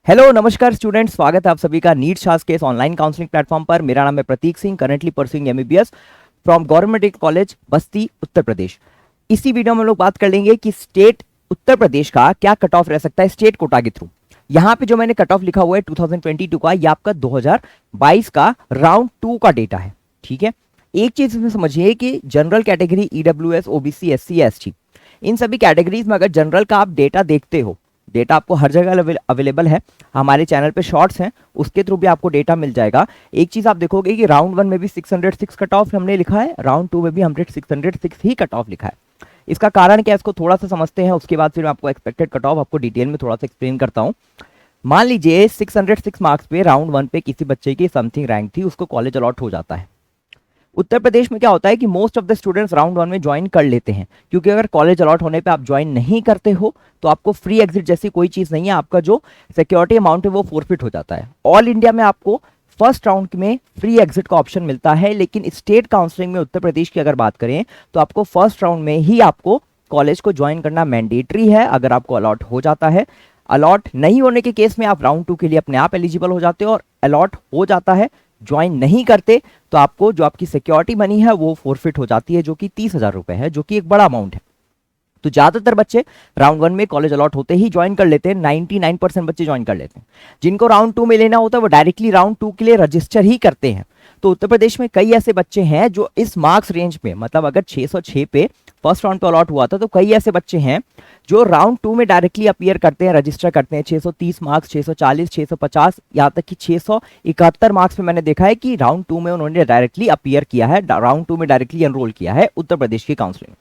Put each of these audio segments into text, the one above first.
Hello नमस्कार students, स्वागत है आप सभी का नीट शास के इस ऑनलाइन काउंसलिंग प्लेटफॉर्म पर। मेरा नाम है प्रतीक Singh, currently pursuing MBBS from government medical college Basti, Uttar प्रदेश। इसी वीडियो में हम लोग बात कर लेंगे कि स्टेट उत्तर प्रदेश का क्या कट ऑफ रह सकता है स्टेट कोटा के थ्रू। यहाँ पे जो मैंने कट ऑफ लिखा हुआ है 2022 का, ये आपका 2022 का राउंड 2 का डेटा है। ठीक है, एक चीज इसमें समझिए कि general category, EWS, OBC, SC, ST, इन सभी कैटेगरीज में अगर जनरल का आप डेटा देखते हो, डेटा आपको हर जगह अवेलेबल है, हमारे चैनल पे शॉर्ट्स हैं, उसके थ्रू भी आपको डेटा मिल जाएगा। एक चीज आप देखोगे कि राउंड 1 में भी 606 कट ऑफ हमने लिखा है, राउंड 2 में भी हमने 606 ही कट ऑफ लिखा है। इसका कारण क्या है, इसको थोड़ा सा समझते हैं, उसके बाद फिर मैं आपको एक्सपेक्टेड कट ऑफ आपको डिटेल में थोड़ा सा एक्सप्लेन करता हूँ। मान लीजिए 606 मार्क्स पे राउंड 1 पे किसी बच्चे की समथिंग रैंक थी, उसको कॉलेज अलॉट हो जाता है। उत्तर प्रदेश में क्या होता है कि most of the students round 1 में ज्वाइन कर लेते हैं, क्योंकि अगर कॉलेज अलॉट होने पे आप ज्वाइन नहीं करते हो तो आपको फ्री एग्जिट जैसी कोई चीज नहीं है, आपका जो सिक्योरिटी अमाउंट है वो फोरफिट हो जाता है। ऑल इंडिया में आपको फर्स्ट राउंड में फ्री एग्जिट का ऑप्शन मिलता है, लेकिन स्टेट काउंसलिंग में उत्तर प्रदेश की अगर बात करें तो आपको फर्स्ट राउंड में ही आपको कॉलेज को ज्वाइन करना मैंडेटरी है अगर आपको अलॉट हो जाता है। अलॉट नहीं होने के केस में आप राउंड 2 के लिए अपने आप एलिजिबल हो जाते हो, और अलॉट हो जाता है, ज्वाइन नहीं करते तो आपको जो आपकी सिक्योरिटी मनी है वो फोरफिट हो जाती है, जो कि 30,000 रुपए है, जो कि एक बड़ा अमाउंट है। तो ज्यादातर बच्चे राउंड 1 में कॉलेज अलॉट होते ही ज्वाइन कर लेते हैं, 99% बच्चे ज्वाइन कर लेते हैं। जिनको राउंड 2 में लेना होता है वो डायरेक्टली राउंड 2 के लिए रजिस्टर ही करते हैं। तो उत्तर प्रदेश में कई ऐसे बच्चे हैं जो इस मार्क्स रेंज पे, मतलब अगर 606 पे फर्स्ट राउंड पे अलॉट हुआ था, तो कई ऐसे बच्चे हैं जो राउंड 2 में डायरेक्टली अपीयर करते हैं, रजिस्टर करते हैं। 630 मार्क्स, 640, 650, यहाँ तक कि 671 मार्क्स में मैंने देखा है कि राउंड 2 में उन्होंने डायरेक्टली अपीयर किया है, राउंड 2 में डायरेक्टली एनरोल किया है उत्तर प्रदेश की काउंसलिंग।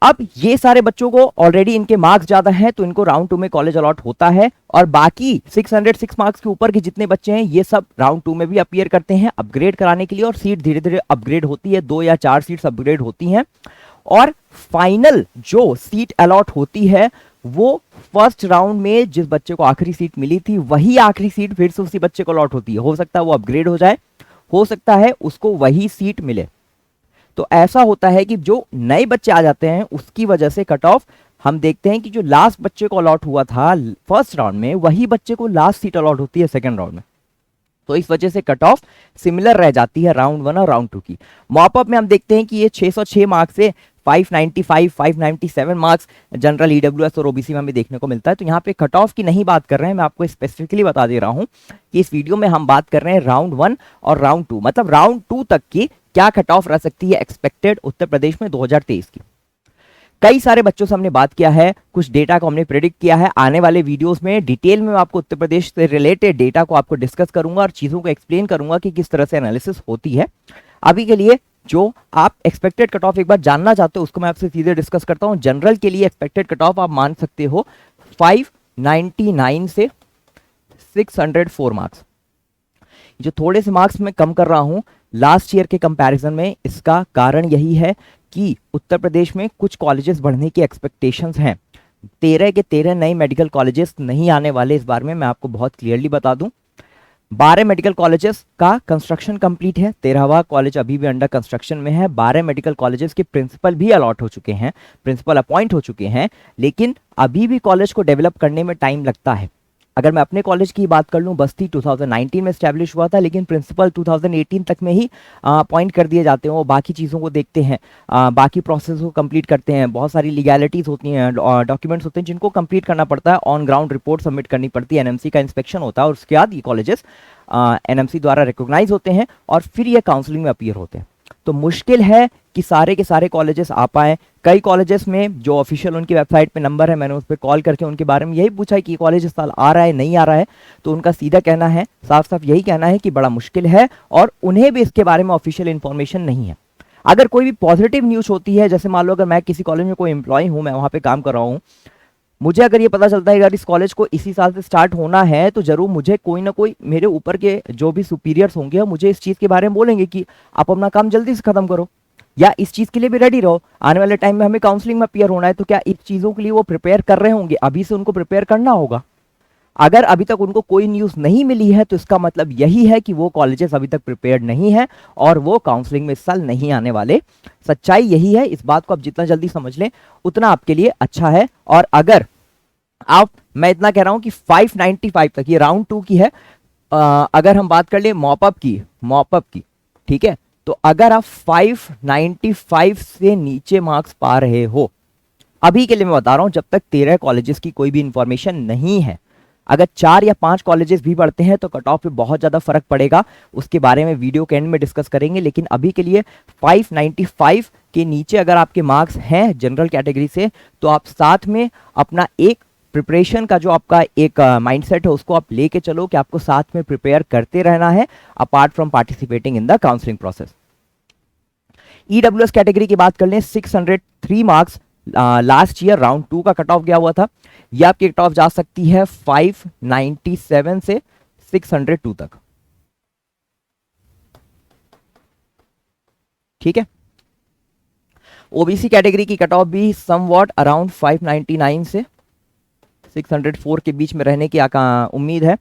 अब ये सारे बच्चों को ऑलरेडी इनके मार्क्स ज्यादा हैं तो इनको राउंड 2 में कॉलेज अलॉट होता है, और बाकी 606 मार्क्स के ऊपर के जितने बच्चे हैं ये सब राउंड 2 में भी अपीयर करते हैं अपग्रेड कराने के लिए, और सीट धीरे धीरे अपग्रेड होती है, 2 या 4 सीट्स अपग्रेड होती हैं, और फाइनल जो सीट अलॉट होती है वो फर्स्ट राउंड में जिस बच्चे को आखिरी सीट मिली थी वही आखिरी सीट फिर से उसी बच्चे को अलॉट होती है। हो सकता है वो अपग्रेड हो जाए, हो सकता है उसको वही सीट मिले। तो ऐसा होता है कि जो नए बच्चे आ जाते हैं उसकी वजह से कट ऑफ हम देखते हैं कि जो लास्ट बच्चे को अलॉट हुआ था फर्स्ट राउंड में, वही बच्चे को लास्ट सीट अलॉट होती है सेकंड राउंड में। तो इस वजह से कट ऑफ सिमिलर रह जाती है राउंड 1 और राउंड 2 की। मॉपअप में हम देखते हैं कि ये 606 मार्क्स से 595, 597 मार्क्स जनरल, ईडब्ल्यूएस और ओबीसी में हमें देखने को मिलता है। तो यहाँ पे कट ऑफ की नहीं बात कर रहे हैं, मैं आपको स्पेसिफिकली बता दे रहा हूँ कि इस वीडियो में हम बात कर रहे हैं राउंड 1 और राउंड 2, मतलब राउंड 2 तक की क्या कट ऑफ रह सकती है एक्सपेक्टेड उत्तर प्रदेश में 2023 की। कई सारे बच्चों से हमने बात किया है, कुछ डेटा को हमने प्रेडिक्ट किया है। आने वाले वीडियोस में डिटेल में मैं आपको उत्तर प्रदेश से रिलेटेड डेटा को आपको डिस्कस करूंगा और चीजों को एक्सप्लेन करूंगा कि किस तरह से एनालिसिस होती है। अभी के लिए जो आप एक्सपेक्टेड कट ऑफ एक बार जानना चाहते हो उसको मैं आपसे सीधे डिस्कस करता हूं। जनरल के लिए एक्सपेक्टेड कट ऑफ आप मान सकते हो 599 से 604 मार्क्स। जो थोड़े से मार्क्स मैं कम कर रहा हूं लास्ट ईयर के कंपैरिजन में, इसका कारण यही है कि उत्तर प्रदेश में कुछ कॉलेजेस बढ़ने की एक्सपेक्टेशंस हैं। 13 के 13 नए मेडिकल कॉलेजेस नहीं आने वाले इस बार में, मैं आपको बहुत क्लियरली बता दूं। 12 मेडिकल कॉलेजेस का कंस्ट्रक्शन कंप्लीट है, 13वां कॉलेज अभी भी अंडर कंस्ट्रक्शन में है। 12 मेडिकल कॉलेजेस के प्रिंसिपल भी अलॉट हो चुके हैं, प्रिंसिपल अपॉइंट हो चुके हैं, लेकिन अभी भी कॉलेज को डेवलप करने में टाइम लगता है। अगर मैं अपने कॉलेज की बात कर लूं, बस्ती 2019 में स्टैब्लिश हुआ था, लेकिन प्रिंसिपल 2018 तक में ही अपॉइंट कर दिए जाते हैं। वो बाकी चीज़ों को देखते हैं, बाकी प्रोसेस को कंप्लीट करते हैं, बहुत सारी लीगैलिटीज होती हैं, डॉक्यूमेंट्स होते हैं जिनको कंप्लीट करना पड़ता है, ऑन ग्राउंड रिपोर्ट सबमिट करनी पड़ती है, एनएमसी का इंस्पेक्शन होता है, और उसके बाद ये कॉलेजेस एनएमसी द्वारा रिकॉग्नाइज होते हैं और फिर ये काउंसलिंग में अपीयर होते हैं। तो मुश्किल है कि सारे के सारे कॉलेजेस आ पाए। कई कॉलेजेस में जो ऑफिशियल उनकी वेबसाइट पे नंबर है, मैंने उस पर कॉल करके उनके बारे में यही पूछा है कि कॉलेज इस साल आ रहा है नहीं आ रहा है, तो उनका सीधा कहना है, साफ साफ यही कहना है कि बड़ा मुश्किल है और उन्हें भी इसके बारे में ऑफिशियल इंफॉर्मेशन नहीं है। अगर कोई भी पॉजिटिव न्यूज होती है, जैसे मान लो अगर मैं किसी कॉलेज में कोई एम्प्लॉय हूँ, मैं वहाँ पे काम कर रहा हूँ, मुझे अगर ये पता चलता है कि अगर इस कॉलेज को इसी साल से स्टार्ट होना है, तो जरूर मुझे कोई ना कोई मेरे ऊपर के जो भी सुपीरियर्स होंगे मुझे इस चीज़ के बारे में बोलेंगे कि आप अपना काम जल्दी से खत्म करो, या इस चीज़ के लिए भी रेडी रहो। आने वाले टाइम में हमें काउंसलिंग में अपीयर होना है, तो क्या इस चीज़ों के लिए वो प्रिपेयर कर रहे होंगे, अभी से उनको प्रिपेयर करना होगा। अगर अभी तक उनको कोई न्यूज़ नहीं मिली है तो इसका मतलब यही है कि वो कॉलेजेस अभी तक प्रिपेयर्ड नहीं है और वो काउंसलिंग में इस साल नहीं आने वाले। सच्चाई यही है, इस बात को आप जितना जल्दी समझ लें उतना आपके लिए अच्छा है। और अगर आप मैं इतना कह रहा हूं कि 595 तक, ये राउंड 2 की है। अगर हम बात कर ले मॉपअप की, ठीक है, तो अगर आप 595 से नीचे मार्क्स पा रहे हो, अभी के लिए मैं बता रहा हूं, जब तक 13 कॉलेजेस की कोई भी इंफॉर्मेशन नहीं है, अगर 4 या 5 कॉलेजेस भी बढ़ते हैं तो कट ऑफ पे बहुत ज्यादा फर्क पड़ेगा। उसके बारे में वीडियो के एंड में डिस्कस करेंगे, लेकिन अभी के लिए 595 के नीचे अगर आपके मार्क्स हैं जनरल कैटेगरी से, तो आप साथ में अपना एक प्रिपरेशन का जो आपका एक माइंडसेट है उसको आप लेके चलो कि आपको साथ में प्रिपेयर करते रहना है apart from participating in the counselling process. EWS category की बात कर लें, 603 मार्क्स लास्ट ईयर राउंड 2 का कट ऑफ गया हुआ था। यह आपकी कट ऑफ जा सकती है 597 से 602 तक, ठीक है। ओबीसी कैटेगरी की कट ऑफ भी समवॉट अराउंड 599 से 604 के बीच में रहने की उम्मीद है।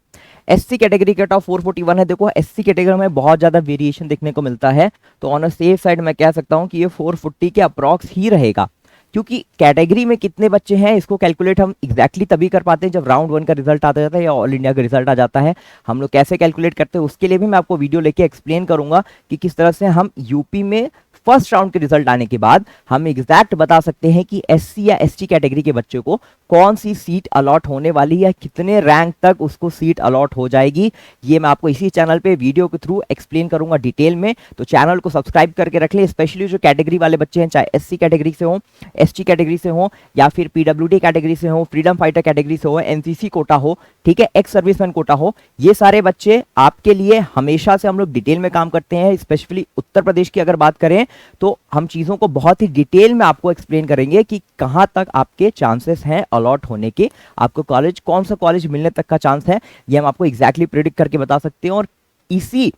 एससी कैटेगरी कट ऑफ 441 है। देखो एससी कैटेगरी में बहुत ज्यादा वेरिएशन देखने को मिलता है, तो ऑन अ सेफ साइड मैं कह सकता हूं कि ये 440 के अप्रॉक्स ही रहेगा, क्योंकि कैटेगरी में कितने बच्चे हैं इसको कैलकुलेट हम एग्जैक्टली तभी कर पाते हैं जब राउंड 1 का रिजल्ट आता जाता है या ऑल इंडिया का रिजल्ट आ जाता है। हम लोग कैसे कैलकुलेट करते हैं उसके लिए भी मैं आपको वीडियो लेके एक्सप्लेन करूंगा कि किस तरह से हम यूपी में फर्स्ट राउंड के रिजल्ट आने के बाद हम एग्जैक्ट बता सकते हैं कि एससी या एसटी कैटेगरी के बच्चे को कौन सी सीट अलॉट होने वाली है, कितने रैंक तक उसको सीट अलॉट हो जाएगी। ये मैं आपको इसी चैनल पे वीडियो के थ्रू एक्सप्लेन करूंगा डिटेल में, तो चैनल को सब्सक्राइब करके रख ले। स्पेशली जो कैटेगरी वाले बच्चे हैं, चाहे एससी कैटेगरी से हो, एसटी कैटेगरी से हो, या फिर पीडब्ल्यूडी कैटेगरी से हो, फ्रीडम फाइटर कैटेगरी से हो, एनसीसी कोटा हो, ठीक है, एक्स सर्विसमैन कोटा हो, ये सारे बच्चे आपके लिए हमेशा से हम लोग डिटेल में काम करते हैं। स्पेशली उत्तर प्रदेश की अगर बात करें तो हम चीजों को बहुत ही डिटेल में आपको एक्सप्लेन करेंगे कि कहां तक आपके चांसेस हैं अलॉट होने के, आपको कॉलेज कौन सा कॉलेज मिलने तक का चांस है, ये हम आपको एग्जैक्टली प्रेडिक्ट करके बता सकते हैं। और इसी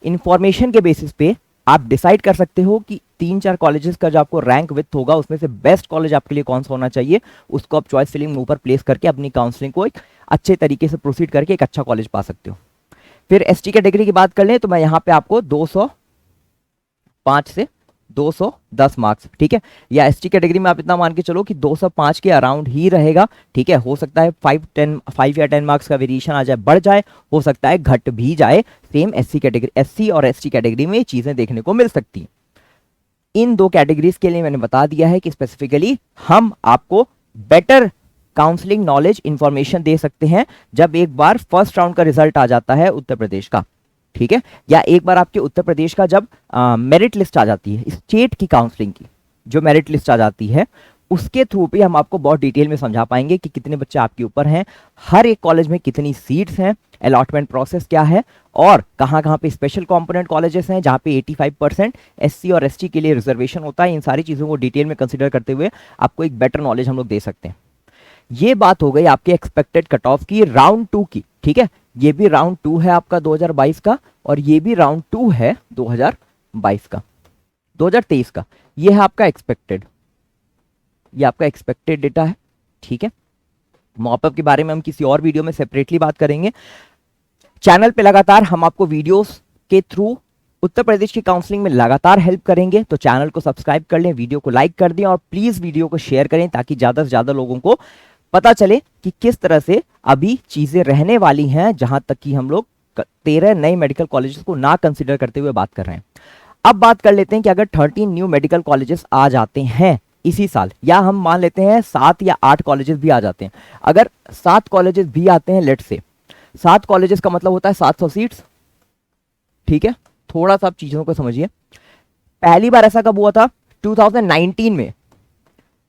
इंफॉर्मेशन के बेसिस पे आप डिसाइड कर सकते हो कि 3-4 कॉलेजेस का जो आपको रैंक विथ होगा उसमें से बेस्ट कॉलेज आपके लिए कौन सा होना चाहिए, उसको आप चॉइस फिलिंग में ऊपर प्लेस करके अपनी काउंसलिंग को एक अच्छे तरीके से प्रोसीड करके एक अच्छा कॉलेज पा सकते हो। फिर एसटी कैटेगरी की बात कर लें तो मैं यहां पे आपको 205 से 210 मार्क्स, ठीक है, या एसटी कैटेगरी में आप इतना मान के चलो कि 205 के अराउंड ही रहेगा, ठीक है। हो सकता है 5 या 10 मार्क्स का वेरिएशन आ जाए, बढ़ जाए, हो सकता है घट भी जाए। सेम एससी कैटेगरी, एससी और एसटी कैटेगरी में चीजें देखने को मिल सकती हैं। इन दो कैटेगरीज के लिए मैंने बता दिया है कि स्पेसिफिकली हम आपको बेटर काउंसलिंग नॉलेज इंफॉर्मेशन दे सकते हैं जब एक बार फर्स्ट राउंड का रिजल्ट आ जाता है उत्तर प्रदेश का, ठीक है, या एक बार आपके उत्तर प्रदेश का जब मेरिट लिस्ट आ जाती है, स्टेट की काउंसलिंग की जो मेरिट लिस्ट आ जाती है, उसके थ्रू पे हम आपको बहुत डिटेल में समझा पाएंगे कि कितने बच्चे आपके ऊपर हैं, हर एक कॉलेज में कितनी सीट्स हैं, अलॉटमेंट प्रोसेस क्या है, और कहाँ कहाँ पे स्पेशल कंपोनेंट कॉलेजेस हैं जहाँ पे 85% एससी और एसटी के लिए रिजर्वेशन होता है। इन सारी चीज़ों को डिटेल में कंसिडर करते हुए आपको एक बेटर नॉलेज हम लोग दे सकते हैं। ये बात हो गई आपके एक्सपेक्टेड कट ऑफ की राउंड 2 की, ठीक है। ये भी राउंड 2 है आपका 2022 का, और ये भी राउंड 2 है 2022 का, 2023 का। ये है आपका एक्सपेक्टेड, ये आपका एक्सपेक्टेड डेटा है, ठीक है। मॉपअप के बारे में हम किसी और वीडियो में सेपरेटली बात करेंगे। चैनल पे लगातार हम आपको वीडियोस के थ्रू उत्तर प्रदेश की काउंसलिंग में लगातार हेल्प करेंगे, तो चैनल को सब्सक्राइब कर लें, वीडियो को लाइक कर दें और प्लीज वीडियो को शेयर करें ताकि ज्यादा से ज्यादा लोगों को पता चले कि किस तरह से अभी चीजें रहने वाली हैं, जहां तक कि हम लोग 13 नए मेडिकल कॉलेजेस को ना कंसीडर करते हुए बात कर रहे हैं। अब बात कर लेते हैं कि अगर 13 न्यू मेडिकल कॉलेजेस आ जाते हैं इसी साल, या हम मान लेते हैं 7 या 8 कॉलेजेस भी आ जाते हैं, अगर 7 कॉलेजेस भी आते हैं, लेट से 7 कॉलेजेस का मतलब होता है 700 सीट्स, ठीक है। थोड़ा सा आप चीजों को समझिए, पहली बार ऐसा कब हुआ था? 2019 में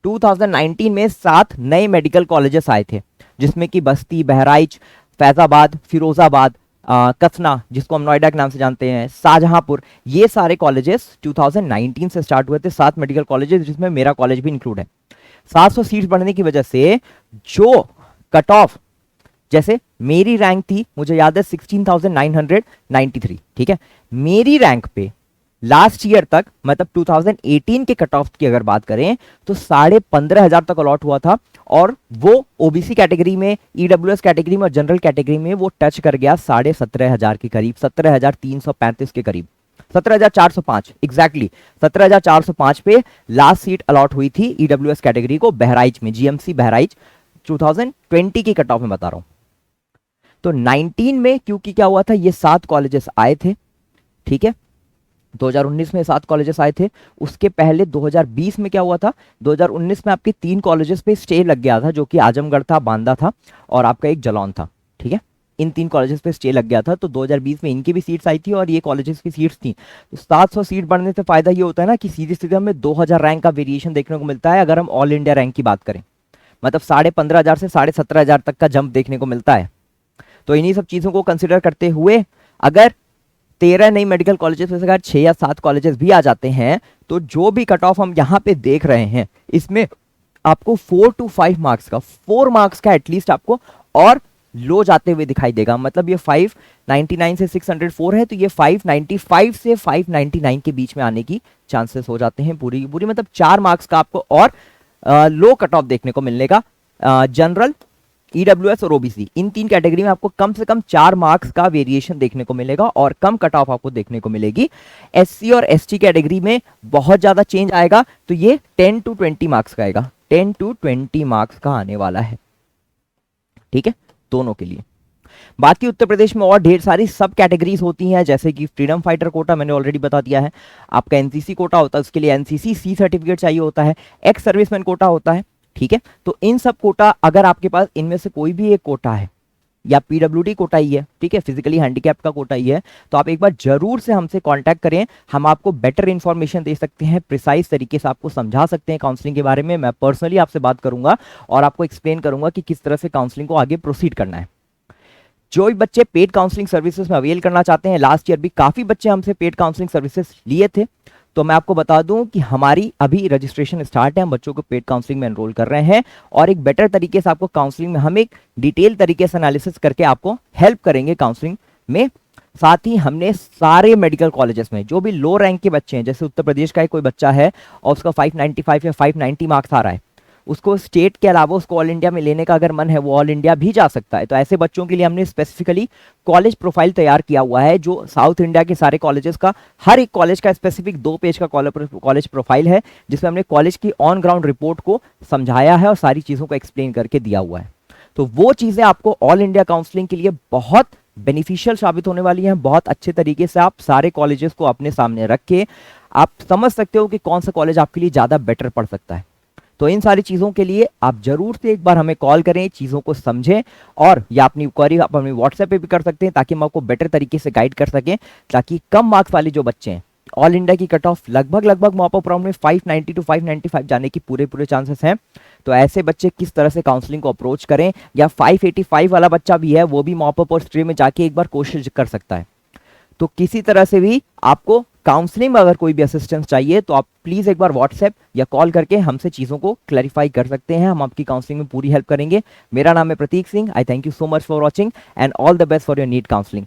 2019 में 7 नए मेडिकल कॉलेजेस आए थे, जिसमें कि बस्ती, बहराइच, फैजाबाद, फिरोजाबाद, कतना जिसको हम नोएडा के नाम से जानते हैं, शाहजहांपुर, ये सारे कॉलेजेस 2019 से स्टार्ट हुए थे, 7 मेडिकल कॉलेजेस, जिसमें मेरा कॉलेज भी इंक्लूड है। 700 सीट्स बढ़ने की वजह से जो कट ऑफ, जैसे मेरी रैंक थी, मुझे याद है 16,993, ठीक है, मेरी रैंक पे लास्ट ईयर तक, मतलब 2018 के कट ऑफ की अगर बात करें तो 15,500 तक अलॉट हुआ था, और वो ओबीसी कैटेगरी में, ईडब्ल्यूएस कैटेगरी में और जनरल कैटेगरी में वो टच कर गया 17,500 के करीब, 17,335 के करीब, 17,405 एग्जैक्टली 17,405 पे लास्ट सीट अलॉट हुई थी ईडब्ल्यूएस कैटेगरी को बहराइच में, जीएमसी बहराइच, 2020 की कट ऑफ में बता रहा हूं। तो 19 में क्योंकि क्या हुआ था, ये 7 कॉलेजेस आए थे, ठीक है, 2019 में 7 कॉलेजेस आए थे। उसके पहले 2020 में क्या हुआ था, 2019 में आपके 3 कॉलेजेस पे स्टे लग गया था, जो कि आजमगढ़ था, बांदा था और आपका एक जालौन था, ठीक है। इन 3 कॉलेजेस पे स्टे लग गया था, तो 2020 में इनकी भी सीट्स आई थी और ये कॉलेजेस की सीट्स थी। तो 700 सीट बढ़ने से फायदा ये होता है ना कि सीधे सीधे हमें 2000 रैंक का वेरिएशन देखने को मिलता है। अगर हम ऑल इंडिया रैंक की बात करें, मतलब 15,500 से 17,500 तक का जंप देखने को मिलता है। तो इन्हीं सब चीजों को कंसिडर करते हुए अगर 13 नई मेडिकल कॉलेजेस में से अगर 6 या 7 कॉलेजेस भी आ जाते हैं, तो जो भी कट ऑफ हम यहाँ पे देख रहे हैं, इसमें आपको 4 to 5 मार्क्स का, 4 मार्क्स का एटलीस्ट आपको और लो जाते हुए दिखाई देगा। मतलब ये 599 से 604 है, तो ये 595 से 599 के बीच में आने की चांसेस हो जाते हैं पूरी की पूरी। मतलब 4 मार्क्स का आपको और लो कट ऑफ देखने को मिलने का। जनरल, ईडब्ल्यूएस और ओबीसी, इन 3 कैटेगरी में आपको कम से कम 4 मार्क्स का वेरिएशन देखने को मिलेगा और कम कट ऑफ आपको देखने को मिलेगी। एससी और एसटी कैटेगरी में बहुत ज्यादा चेंज आएगा, तो ये 10 to 20 मार्क्स का आएगा, 10 to 20 मार्क्स का आने वाला है, ठीक है, दोनों के लिए। बाकी उत्तर प्रदेश में और ढेर सारी सब कैटेगरीज होती हैं, जैसे कि फ्रीडम फाइटर कोटा मैंने ऑलरेडी बता दिया है, आपका एनसीसी कोटा होता है, उसके लिए एनसीसी सी सर्टिफिकेट चाहिए होता है, एक्स सर्विसमैन कोटा होता है, ठीक है। तो इन सब कोटा, अगर आपके पास इनमें से कोई भी एक कोटा है या पीडब्ल्यूडी कोटा ही है, ठीक है, फिजिकली हैंडीकैप्ड का कोटा ही है, तो आप एक बार जरूर से हमसे कांटेक्ट करें। हम आपको बेटर इंफॉर्मेशन दे सकते हैं, प्रिसाइज तरीके से आपको समझा सकते हैं काउंसलिंग के बारे में। मैं पर्सनली आपसे बात करूंगा और आपको एक्सप्लेन करूंगा कि किस तरह से काउंसलिंग को आगे प्रोसीड करना है। जो भी बच्चे पेड काउंसलिंग सर्विसेज में अवेल करना चाहते हैं, लास्ट ईयर भी काफी बच्चे हमसे पेड काउंसलिंग सर्विसेज लिए थे, तो मैं आपको बता दूं कि हमारी अभी रजिस्ट्रेशन स्टार्ट है, हम बच्चों को पेड काउंसलिंग में एनरोल कर रहे हैं और एक बेटर तरीके से आपको काउंसलिंग में हम एक डिटेल तरीके से एनालिसिस करके आपको हेल्प करेंगे काउंसलिंग में। साथ ही हमने सारे मेडिकल कॉलेजेस में जो भी लो रैंक के बच्चे हैं, जैसे उत्तर प्रदेश का कोई बच्चा है और उसका 595 या 590 मार्क्स आ रहा है, उसको स्टेट के अलावा उसको ऑल इंडिया में लेने का अगर मन है, वो ऑल इंडिया भी जा सकता है। तो ऐसे बच्चों के लिए हमने स्पेसिफिकली कॉलेज प्रोफाइल तैयार किया हुआ है, जो साउथ इंडिया के सारे कॉलेजेस का, हर एक कॉलेज का स्पेसिफिक 2 पेज का कॉलेज प्रोफाइल है, जिसमें हमने कॉलेज की ऑन ग्राउंड रिपोर्ट को समझाया है और सारी चीजों को एक्सप्लेन करके दिया हुआ है। तो वो चीजें आपको ऑल इंडिया काउंसलिंग के लिए बहुत बेनिफिशियल साबित होने वाली हैं। बहुत अच्छे तरीके से आप सारे कॉलेजेस को अपने सामने रख के आप समझ सकते हो कि कौन सा कॉलेज आपके लिए ज्यादा बेटर पड़ सकता है। तो इन सारी चीजों के लिए आप जरूर से एक बार हमें कॉल करें, चीजों को समझें, और या अपनी क्वेरी आप अपनी व्हाट्सएप पे भी कर सकते हैं, ताकि हम आपको बेटर तरीके से गाइड कर सकें, ताकि कम मार्क्स वाले जो बच्चे हैं, ऑल इंडिया की कट ऑफ लगभग मॉप अप राउंड में 590 to 595 जाने की पूरे चांसेस हैं। तो ऐसे बच्चे किस तरह से काउंसलिंग को अप्रोच करें, या 585 वाला बच्चा भी है, वो भी मॉप अप और स्ट्रे में जाके एक बार कोशिश कर सकता है। तो किसी तरह से भी आपको काउंसलिंग में अगर कोई भी असिस्टेंस चाहिए, तो आप प्लीज एक बार व्हाट्सएप या कॉल करके हमसे चीजों को क्लैरिफाई कर सकते हैं। हम आपकी काउंसलिंग में पूरी हेल्प करेंगे। मेरा नाम है प्रतीक Singh. I thank you so much for watching and all the best for your NEET counselling.